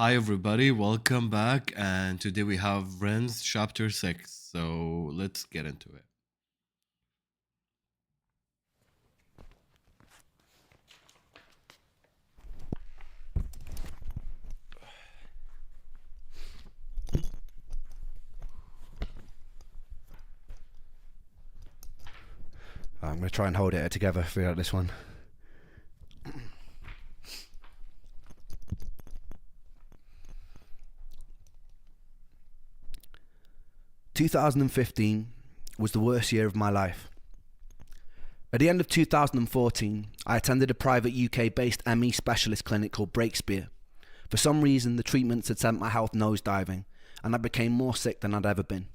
Hi, everybody, welcome back. And today we have Ren's chapter 6. So let's get into it. I'm going to try and hold it together throughout this one. "2015 was the worst year of my life. At the end of 2014, I attended a private UK-based ME specialist clinic called Breakspear. For some reason, the treatments had sent my health nosediving, and I became more sick than I'd ever been.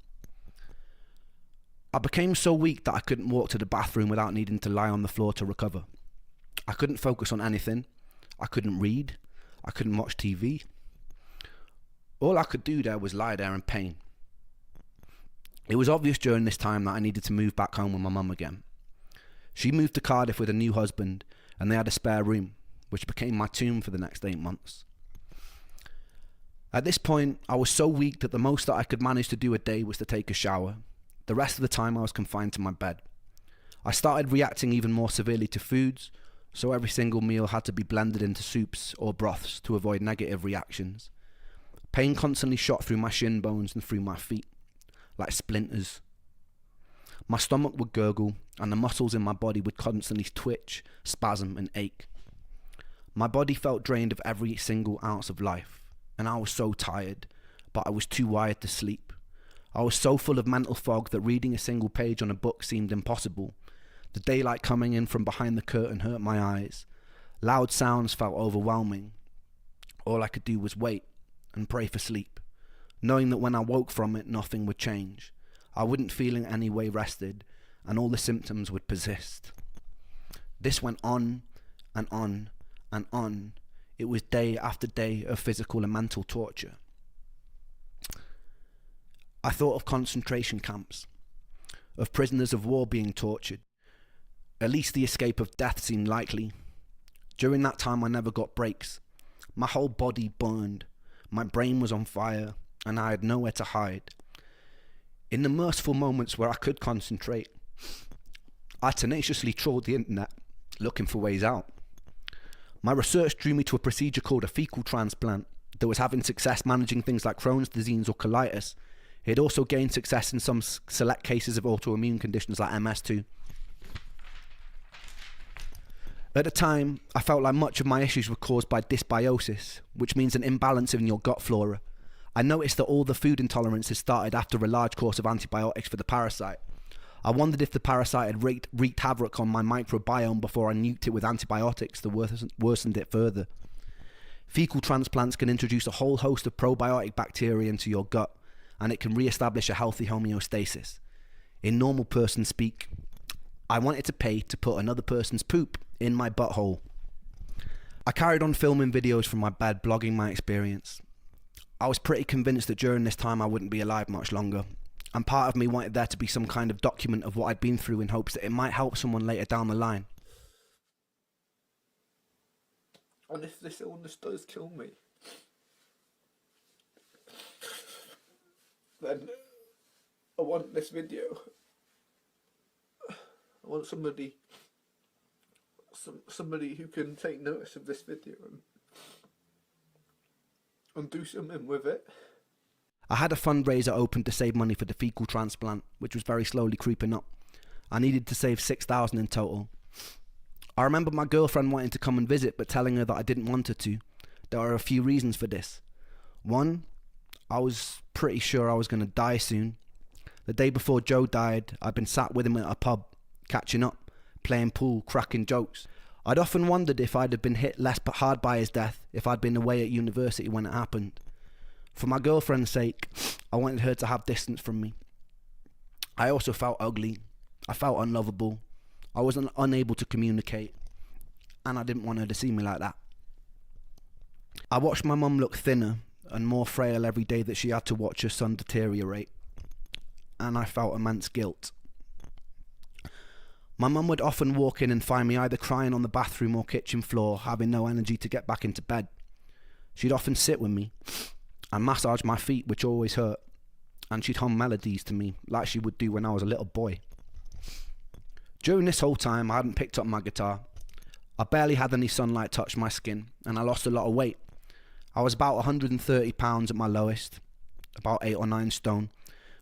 I became so weak that I couldn't walk to the bathroom without needing to lie on the floor to recover. I couldn't focus on anything. I couldn't read. I couldn't watch TV. All I could do there was lie there in pain. It was obvious during this time that I needed to move back home with my mum again. She moved to Cardiff with a new husband, and they had a spare room, which became my tomb for the next 8 months. At this point, I was so weak that the most that I could manage to do a day was to take a shower. The rest of the time I was confined to my bed. I started reacting even more severely to foods, so every single meal had to be blended into soups or broths to avoid negative reactions. Pain constantly shot through my shin bones and through my feet, like splinters. My stomach would gurgle, and the muscles in my body would constantly twitch, spasm, and ache. My body felt drained of every single ounce of life, and I was so tired, but I was too wired to sleep. I was so full of mental fog that reading a single page on a book seemed impossible. The daylight coming in from behind the curtain hurt my eyes. Loud sounds felt overwhelming. All I could do was wait and pray for sleep, knowing that when I woke from it, nothing would change. I wouldn't feel in any way rested, and all the symptoms would persist. This went on and on and on. It was day after day of physical and mental torture. I thought of concentration camps, of prisoners of war being tortured. At least the escape of death seemed likely. During that time I never got breaks. My whole body burned, my brain was on fire, and I had nowhere to hide. In the merciful moments where I could concentrate, I tenaciously trawled the internet, looking for ways out. My research drew me to a procedure called a fecal transplant that was having success managing things like Crohn's disease or colitis. It had also gained success in some select cases of autoimmune conditions like MS too. At the time, I felt like much of my issues were caused by dysbiosis, which means an imbalance in your gut flora. I noticed that all the food intolerances started after a large course of antibiotics for the parasite. I wondered if the parasite had wreaked havoc on my microbiome before I nuked it with antibiotics that worsened it further. Fecal transplants can introduce a whole host of probiotic bacteria into your gut, and it can re-establish a healthy homeostasis. In normal person speak, I wanted to pay to put another person's poop in my butthole. I carried on filming videos from my bed, blogging my experience. I was pretty convinced that during this time I wouldn't be alive much longer, and part of me wanted there to be some kind of document of what I'd been through in hopes that it might help someone later down the line. And if this illness does kill me, then I want this video. I want somebody who can take notice of this video and do something with it. I had a fundraiser open to save money for the fecal transplant, which was very slowly creeping up. I needed to save $6,000 in total. I remember my girlfriend wanting to come and visit, but telling her that I didn't want her to. There are a few reasons for this. One, I was pretty sure I was going to die soon. The day before Joe died, I'd been sat with him at a pub, catching up, playing pool, cracking jokes. I'd often wondered if I'd have been hit less hard by his death if I'd been away at university when it happened. For my girlfriend's sake, I wanted her to have distance from me. I also felt ugly. I felt unlovable. I was unable to communicate, and I didn't want her to see me like that. I watched my mum look thinner and more frail every day that she had to watch her son deteriorate, and I felt immense guilt. My mum would often walk in and find me either crying on the bathroom or kitchen floor, having no energy to get back into bed. She'd often sit with me and massage my feet, which always hurt, and she'd hum melodies to me like she would do when I was a little boy. During this whole time, I hadn't picked up my guitar. I barely had any sunlight touch my skin, and I lost a lot of weight. I was about 130 pounds at my lowest, about 8 or 9 stone,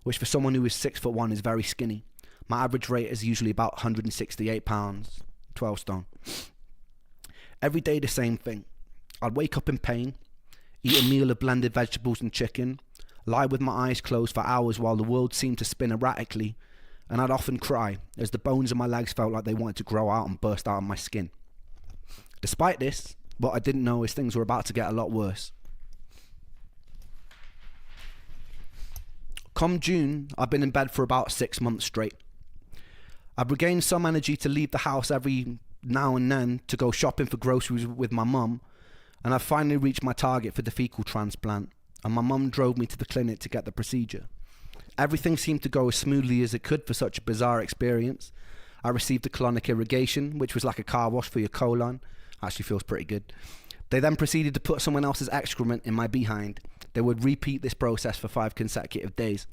which for someone who is 6'1" is very skinny. My average weight is usually about 168 pounds, 12 stone. Every day the same thing. I'd wake up in pain, eat a meal of blended vegetables and chicken, lie with my eyes closed for hours while the world seemed to spin erratically, and I'd often cry as the bones of my legs felt like they wanted to grow out and burst out of my skin. Despite this, what I didn't know is things were about to get a lot worse. Come June, I've been in bed for about 6 months straight. I've regained some energy to leave the house every now and then to go shopping for groceries with my mum, and I've finally reached my target for the fecal transplant, and my mum drove me to the clinic to get the procedure. Everything seemed to go as smoothly as it could for such a bizarre experience. I received a colonic irrigation, which was like a car wash for your colon. Actually feels pretty good. They then proceeded to put someone else's excrement in my behind. They would repeat this process for 5 consecutive days.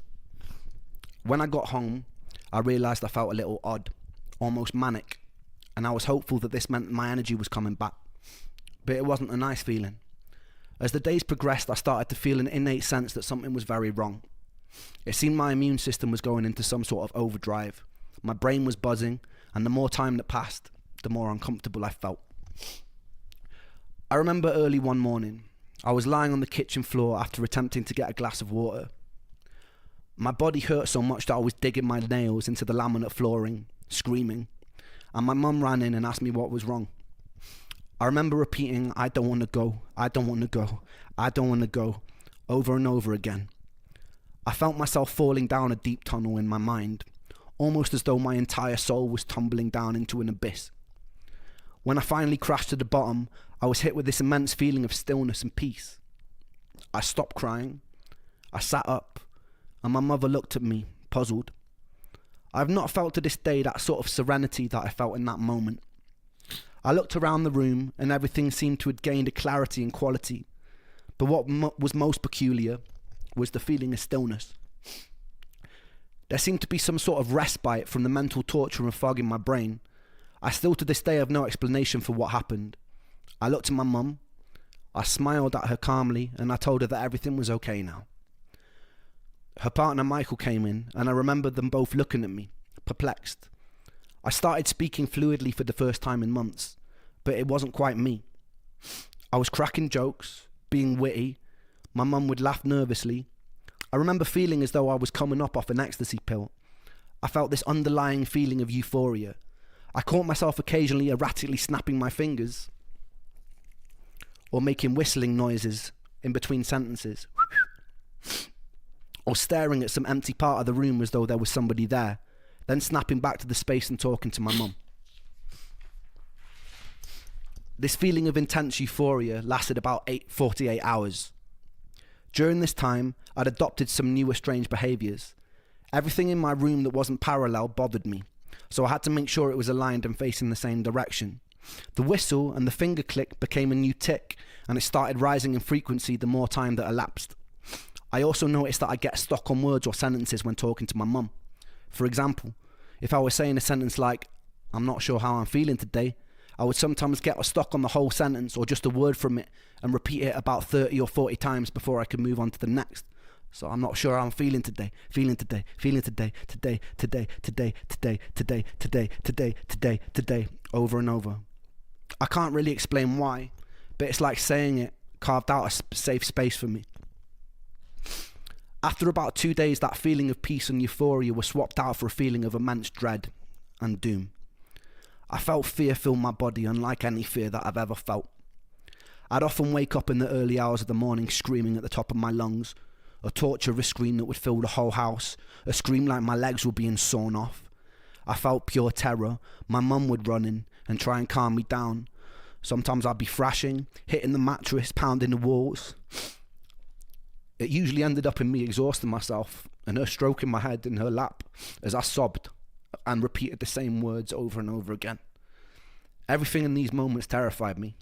When I got home, I realised I felt a little odd, almost manic, and I was hopeful that this meant my energy was coming back. But it wasn't a nice feeling. As the days progressed, I started to feel an innate sense that something was very wrong. It seemed my immune system was going into some sort of overdrive. My brain was buzzing, and the more time that passed, the more uncomfortable I felt. I remember early one morning, I was lying on the kitchen floor after attempting to get a glass of water. My body hurt so much that I was digging my nails into the laminate flooring, screaming, and my mum ran in and asked me what was wrong. I remember repeating, "I don't want to go, I don't want to go, I don't want to go," over and over again. I felt myself falling down a deep tunnel in my mind, almost as though my entire soul was tumbling down into an abyss. When I finally crashed to the bottom, I was hit with this immense feeling of stillness and peace. I stopped crying. I sat up, and my mother looked at me, puzzled. I've not felt to this day that sort of serenity that I felt in that moment. I looked around the room, and everything seemed to have gained a clarity and quality. But what was most peculiar was the feeling of stillness. There seemed to be some sort of respite from the mental torture and fog in my brain. I still to this day have no explanation for what happened. I looked at my mum, I smiled at her calmly, and I told her that everything was okay now. Her partner Michael came in, and I remember them both looking at me, perplexed. I started speaking fluidly for the first time in months, but it wasn't quite me. I was cracking jokes, being witty. My mum would laugh nervously. I remember feeling as though I was coming up off an ecstasy pill. I felt this underlying feeling of euphoria. I caught myself occasionally erratically snapping my fingers or making whistling noises in between sentences or staring at some empty part of the room as though there was somebody there, then snapping back to the space and talking to my mum. This feeling of intense euphoria lasted about 48 hours. During this time, I'd adopted some newer strange behaviours. Everything in my room that wasn't parallel bothered me, so I had to make sure it was aligned and facing the same direction. The whistle and the finger click became a new tick, and it started rising in frequency the more time that elapsed. I also noticed that I get stuck on words or sentences when talking to my mum. For example, if I was saying a sentence like, "I'm not sure how I'm feeling today," I would sometimes get stuck on the whole sentence or just a word from it and repeat it about 30 or 40 times before I could move on to the next. So I'm not sure how I'm feeling today, feeling today, feeling today, today, today, today, today, today, today, today, today, today, over and over. I can't really explain why, but it's like saying it carved out a safe space for me. After about 2 days, that feeling of peace and euphoria was swapped out for a feeling of immense dread and doom. I felt fear fill my body unlike any fear that I've ever felt. I'd often wake up in the early hours of the morning screaming at the top of my lungs, a torturous scream that would fill the whole house, a scream like my legs were being sawn off. I felt pure terror. My mum would run in and try and calm me down. Sometimes I'd be thrashing, hitting the mattress, pounding the walls. It usually ended up in me exhausting myself and her stroking my head in her lap as I sobbed and repeated the same words over and over again. Everything in these moments terrified me.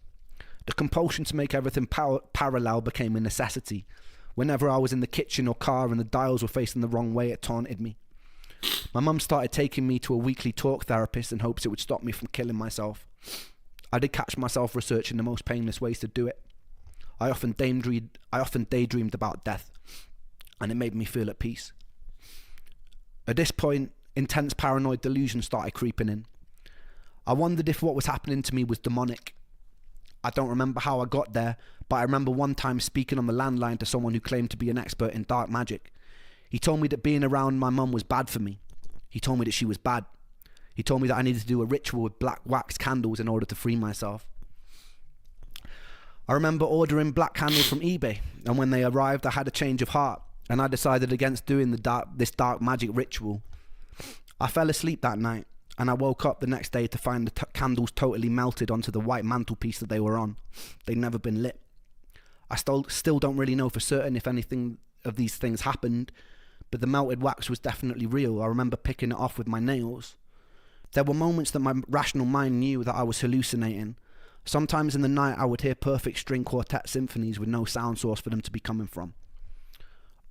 The compulsion to make everything parallel became a necessity. Whenever I was in the kitchen or car and the dials were facing the wrong way, it taunted me. My mum started taking me to a weekly talk therapist in hopes it would stop me from killing myself. I did catch myself researching the most painless ways to do it. I often daydreamed about death, and it made me feel at peace. At this point, intense paranoid delusions started creeping in. I wondered if what was happening to me was demonic. I don't remember how I got there, but I remember one time speaking on the landline to someone who claimed to be an expert in dark magic. He told me that being around my mum was bad for me. He told me that she was bad. He told me that I needed to do a ritual with black wax candles in order to free myself. I remember ordering black candles from eBay, and when they arrived I had a change of heart, and I decided against doing this dark magic ritual. I fell asleep that night, and I woke up the next day to find the candles totally melted onto the white mantelpiece that they were on. They'd never been lit. I still don't really know for certain if anything of these things happened, but the melted wax was definitely real. I remember picking it off with my nails. There were moments that my rational mind knew that I was hallucinating. Sometimes in the night I would hear perfect string quartet symphonies with no sound source for them to be coming from.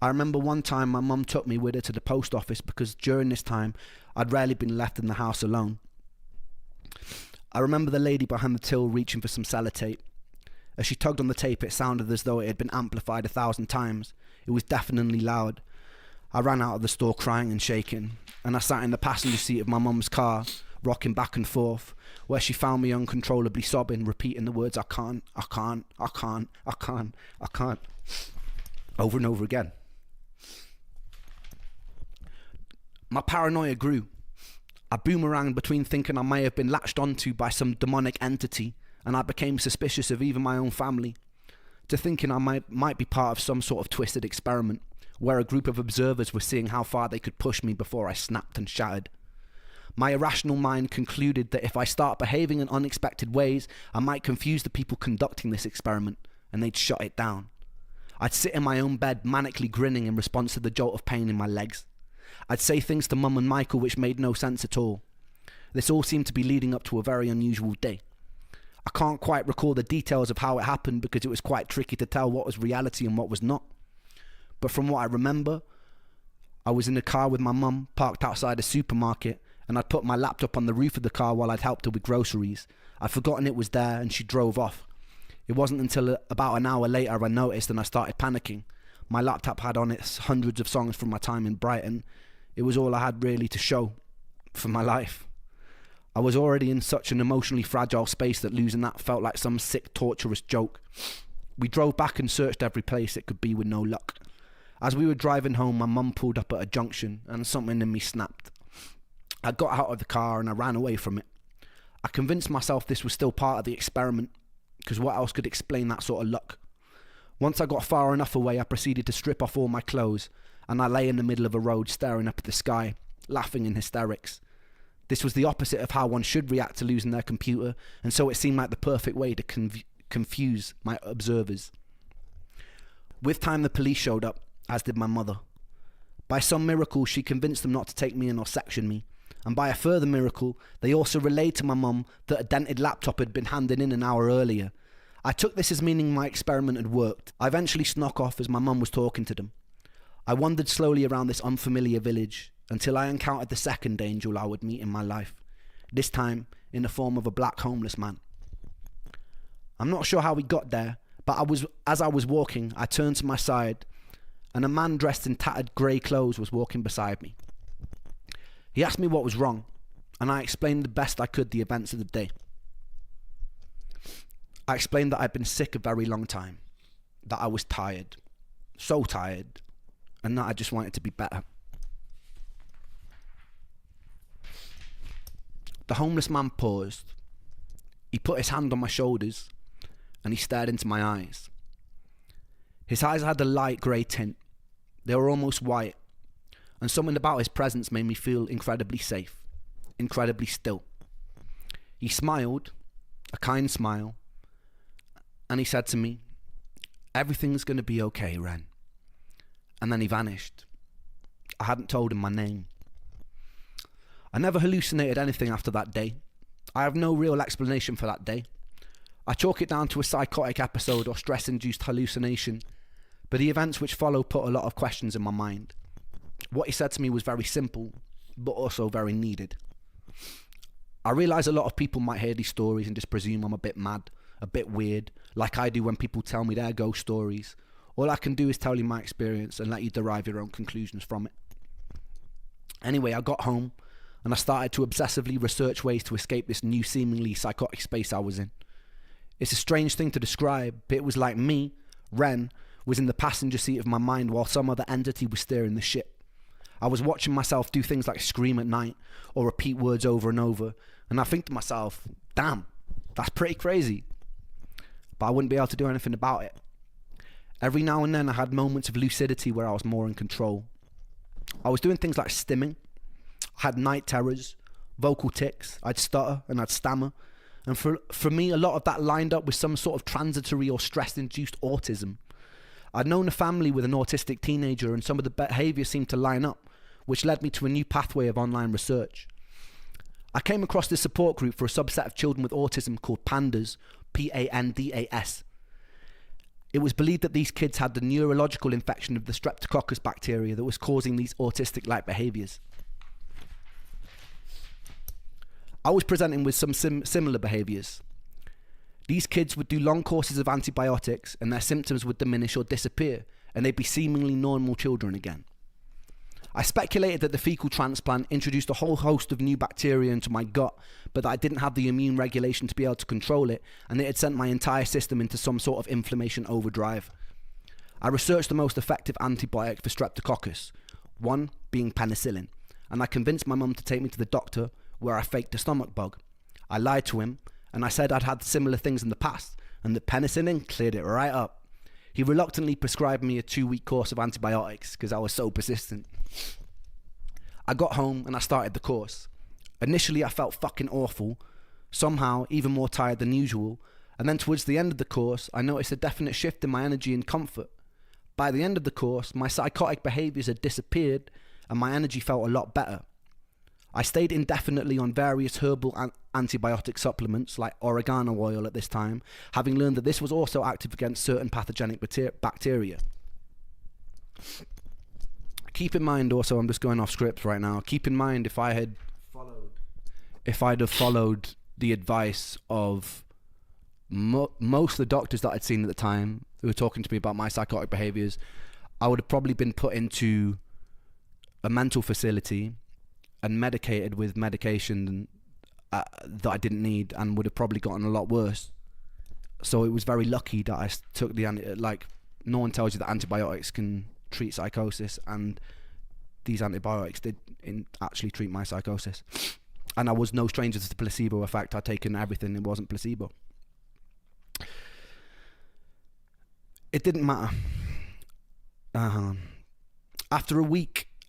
I remember one time my mum took me with her to the post office because during this time I'd rarely been left in the house alone. I remember the lady behind the till reaching for some sellotape. As she tugged on the tape, it sounded as though it had been amplified 1,000 times. It was deafeningly loud. I ran out of the store crying and shaking, and I sat in the passenger seat of my mum's car, rocking back and forth, where she found me uncontrollably sobbing, repeating the words, I can't, I can't, I can't, I can't, I can't, over and over again. My paranoia grew. I boomeranged between thinking I may have been latched onto by some demonic entity, and I became suspicious of even my own family, to thinking I might be part of some sort of twisted experiment, where a group of observers were seeing how far they could push me before I snapped and shattered. My irrational mind concluded that if I start behaving in unexpected ways, I might confuse the people conducting this experiment, and they'd shut it down. I'd sit in my own bed manically grinning in response to the jolt of pain in my legs. I'd say things to Mum and Michael which made no sense at all. This all seemed to be leading up to a very unusual day. I can't quite recall the details of how it happened because it was quite tricky to tell what was reality and what was not. But from what I remember, I was in the car with my mum, parked outside a supermarket, and I'd put my laptop on the roof of the car while I'd helped her with groceries. I'd forgotten it was there and she drove off. It wasn't until about an hour later I noticed and I started panicking. My laptop had on it hundreds of songs from my time in Brighton. It was all I had really to show for my life. I was already in such an emotionally fragile space that losing that felt like some sick, torturous joke. We drove back and searched every place it could be with no luck. As we were driving home, my mum pulled up at a junction and something in me snapped. I got out of the car and I ran away from it. I convinced myself this was still part of the experiment, because what else could explain that sort of luck? Once I got far enough away, I proceeded to strip off all my clothes, and I lay in the middle of a road staring up at the sky, laughing in hysterics. This was the opposite of how one should react to losing their computer, and so it seemed like the perfect way to confuse my observers. With time, the police showed up, as did my mother. By some miracle, she convinced them not to take me in or section me, and by a further miracle, they also relayed to my mum that a dented laptop had been handed in an hour earlier. I took this as meaning my experiment had worked. I eventually snuck off as my mum was talking to them. I wandered slowly around this unfamiliar village until I encountered the second angel I would meet in my life, this time in the form of a black homeless man. I'm not sure how we got there, but as I was walking, I turned to my side, and a man dressed in tattered grey clothes was walking beside me. He asked me what was wrong, and I explained the best I could the events of the day. I explained that I'd been sick a very long time, that I was tired, so tired, and that I just wanted to be better. The homeless man paused. He put his hand on my shoulders, and he stared into my eyes. His eyes had a light grey tint. They were almost white, and something about his presence made me feel incredibly safe, incredibly still. He smiled, a kind smile, and he said to me, "Everything's going to be okay, Ren." And then he vanished. I hadn't told him my name. I never hallucinated anything after that day. I have no real explanation for that day. I chalk it down to a psychotic episode or stress-induced hallucination, but the events which follow put a lot of questions in my mind. What he said to me was very simple, but also very needed. I realise a lot of people might hear these stories and just presume I'm a bit mad, a bit weird, like I do when people tell me their ghost stories. All I can do is tell you my experience and let you derive your own conclusions from it. Anyway, I got home and I started to obsessively research ways to escape this new seemingly psychotic space I was in. It's a strange thing to describe, but it was like me, Ren, was in the passenger seat of my mind while some other entity was steering the ship. I was watching myself do things like scream at night or repeat words over and over, and I think to myself, damn, that's pretty crazy. But I wouldn't be able to do anything about it. Every now and then I had moments of lucidity where I was more in control. I was doing things like stimming, I had night terrors, vocal tics, I'd stutter and I'd stammer. And for me, a lot of that lined up with some sort of transitory or stress-induced autism. I'd known a family with an autistic teenager and some of the behaviours seemed to line up, which led me to a new pathway of online research. I came across this support group for a subset of children with autism called PANDAS, P-A-N-D-A-S. It was believed that these kids had the neurological infection of the Streptococcus bacteria that was causing these autistic-like behaviours. I was presenting with some similar behaviours. These kids would do long courses of antibiotics and their symptoms would diminish or disappear, and they'd be seemingly normal children again. I speculated that the fecal transplant introduced a whole host of new bacteria into my gut, but that I didn't have the immune regulation to be able to control it, and it had sent my entire system into some sort of inflammation overdrive. I researched the most effective antibiotic for Streptococcus, one being penicillin, and I convinced my mum to take me to the doctor, where I faked a stomach bug. I lied to him, and I said I'd had similar things in the past, and that penicillin cleared it right up. He reluctantly prescribed me a 2-week course of antibiotics because I was so persistent. I got home and I started the course. Initially I felt fucking awful, somehow even more tired than usual, and then towards the end of the course I noticed a definite shift in my energy and comfort. By the end of the course, my psychotic behaviours had disappeared and my energy felt a lot better. I stayed indefinitely on various herbal antibiotic supplements like oregano oil at this time, having learned that this was also active against certain pathogenic bacteria. Keep in mind also, I'm just going off script right now, keep in mind if I'd have followed the advice of most of the doctors that I'd seen at the time who were talking to me about my psychotic behaviours, I would have probably been put into a mental facility and medicated with medication that I didn't need and would have probably gotten a lot worse. So it was very lucky that I took no one tells you that antibiotics can treat psychosis, and these antibiotics did actually treat my psychosis. And I was no stranger to the placebo effect. I'd taken everything, it wasn't placebo. It didn't matter.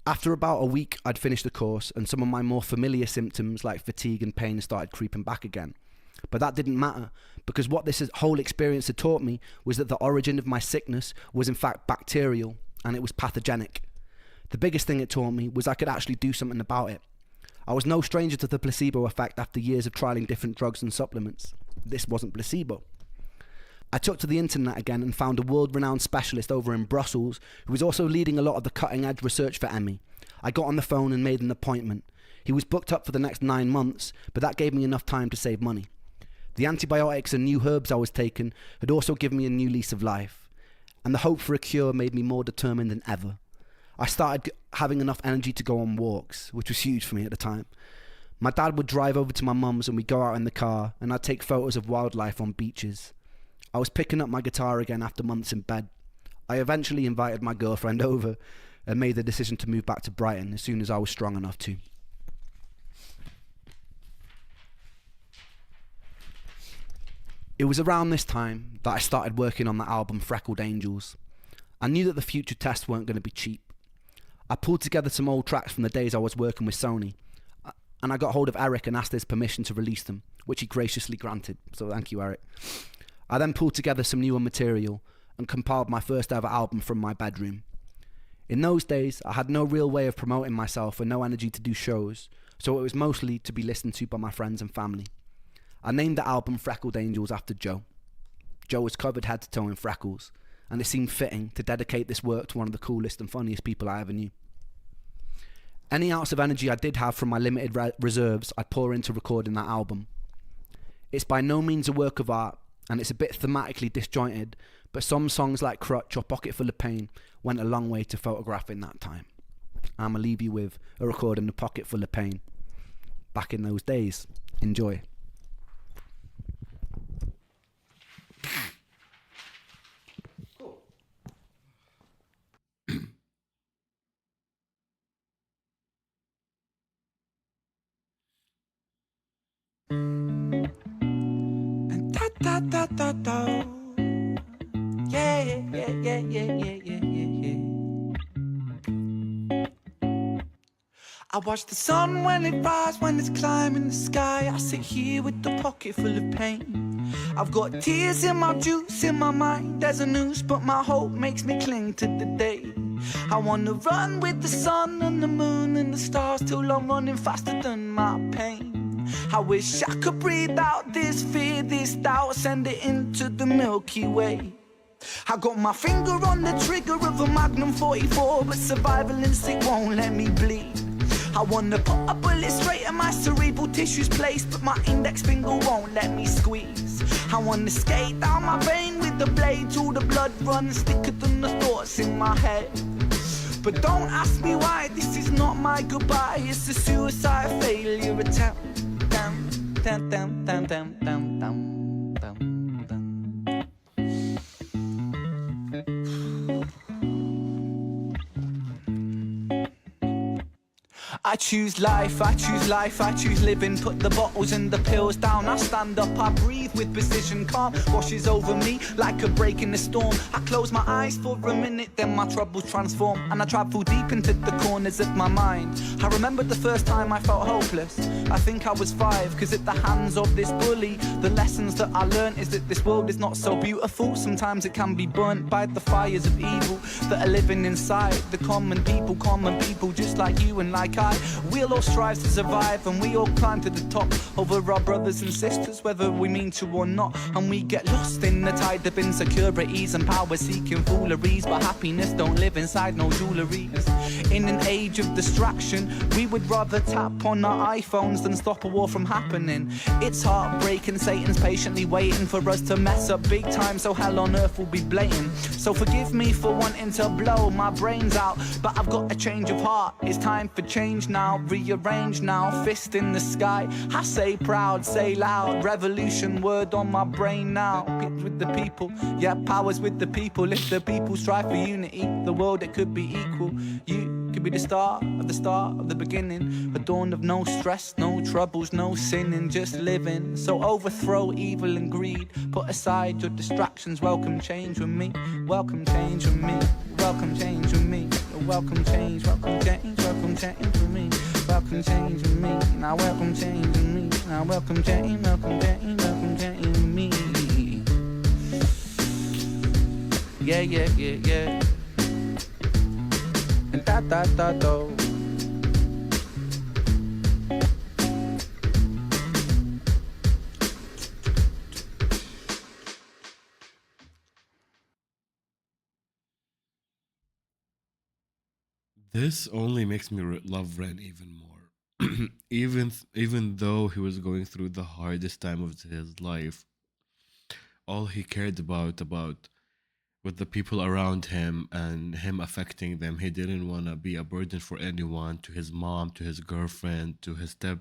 After about a week, I'd finished the course and some of my more familiar symptoms like fatigue and pain started creeping back again. But that didn't matter, because what this whole experience had taught me was that the origin of my sickness was in fact bacterial and it was pathogenic. The biggest thing it taught me was I could actually do something about it. I was no stranger to the placebo effect after years of trialing different drugs and supplements. This wasn't placebo. I took to the internet again and found a world-renowned specialist over in Brussels who was also leading a lot of the cutting-edge research for ME. I got on the phone and made an appointment. He was booked up for the next 9 months, but that gave me enough time to save money. The antibiotics and new herbs I was taking had also given me a new lease of life, and the hope for a cure made me more determined than ever. I started having enough energy to go on walks, which was huge for me at the time. My dad would drive over to my mum's and we'd go out in the car, and I'd take photos of wildlife on beaches. I was picking up my guitar again after months in bed. I eventually invited my girlfriend over and made the decision to move back to Brighton as soon as I was strong enough to. It was around this time that I started working on the album Freckled Angels. I knew that the future tests weren't going to be cheap. I pulled together some old tracks from the days I was working with Sony, and I got hold of Eric and asked his permission to release them, which he graciously granted, so thank you, Eric. I then pulled together some newer material and compiled my first ever album from my bedroom. In those days, I had no real way of promoting myself and no energy to do shows, so it was mostly to be listened to by my friends and family. I named the album Freckled Angels after Joe. Joe was covered head to toe in freckles, and it seemed fitting to dedicate this work to one of the coolest and funniest people I ever knew. Any ounce of energy I did have from my limited reserves, I'd pour into recording that album. It's by no means a work of art, and it's a bit thematically disjointed, but some songs like Crutch or Pocket Full of Pain went a long way to photographing that time. I'ma leave you with a recording of Pocket Full of Pain. Back in those days. Enjoy. Da da da da. Yeah, yeah, yeah, yeah, yeah, yeah, yeah, yeah. I watch the sun when it rises, when it's climbing the sky. I sit here with the pocket full of pain. I've got tears in my juice, in my mind. There's a noose, but my hope makes me cling to the day. I wanna run with the sun and the moon and the stars till I'm running faster than my pain. I wish I could breathe out this fear, this doubt, send it into the Milky Way. I got my finger on the trigger of a Magnum 44, but survival instinct won't let me bleed. I wanna put a bullet straight in my cerebral tissues place, but my index finger won't let me squeeze. I wanna skate down my vein with the blade till the blood runs thicker than the thoughts in my head. But don't ask me why, this is not my goodbye, it's a suicide failure attempt. Dum, dum, dum, dum, dum, dum, dum, dum. I choose life, I choose life, I choose living. Put the bottles and the pills down, I stand up, I breathe with precision. Calm washes over me like a break in the storm. I close my eyes for a minute, then my troubles transform, and I travel deep into the corners of my mind. I remember the first time I felt hopeless. I think I was 5, cause at the hands of this bully, the lessons that I learned is that this world is not so beautiful. Sometimes it can be burnt by the fires of evil that are living inside the common people just like you and like I. We'll all strive to survive, and we all climb to the top over our brothers and sisters, whether we mean to or not. And we get lost in the tide of insecurities and power-seeking fooleries, but happiness don't live inside no jewelleries. In an age of distraction, we would rather tap on our iPhones than stop a war from happening. It's heartbreaking, Satan's patiently waiting for us to mess up big time, so hell on earth will be blatant. So forgive me for wanting to blow my brains out, but I've got a change of heart. It's time for change now, rearrange now, fist in the sky. I say proud, say loud, revolution word on my brain now. It's with the people, yeah, power's with the people. If the people strive for unity, the world it could be equal. You could be the start of the beginning, a dawn of no stress, no troubles, no sinning, just living. So overthrow evil and greed, put aside your distractions, welcome change with me, welcome change with me, welcome change with me, welcome change, welcome change, welcome change with me, welcome change with me, now welcome change with me, now welcome change, welcome change, welcome change with me. Yeah, yeah, yeah, yeah. And da da da do. This only makes me love Ren even more. Even though he was going through the hardest time of his life, all he cared about with the people around him and him affecting them. He didn't want to be a burden for anyone, to his mom, to his girlfriend, to his step.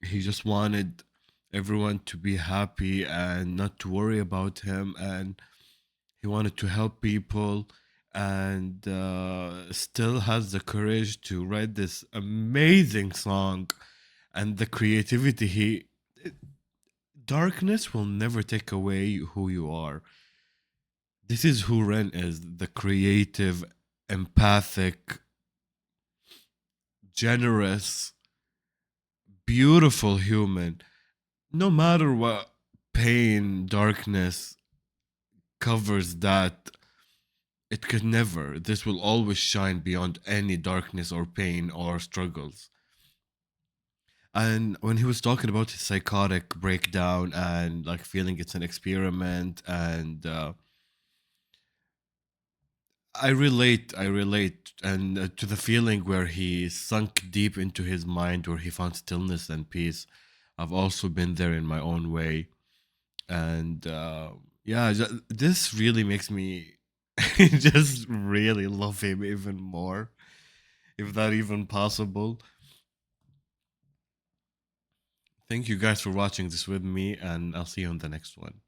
He just wanted everyone to be happy and not to worry about him. And he wanted to help people, and still has the courage to write this amazing song. And the creativity, darkness will never take away who you are. This is who Ren is, the creative, empathic, generous, beautiful human. No matter what pain, darkness covers that, it could never. This will always shine beyond any darkness or pain or struggles. And when he was talking about his psychotic breakdown and like feeling it's an experiment, and I relate, and to the feeling where he sunk deep into his mind, where he found stillness and peace. I've also been there in my own way, and yeah, this really makes me just really love him even more, if that even possible. Thank you guys for watching this with me, and I'll see you on the next one.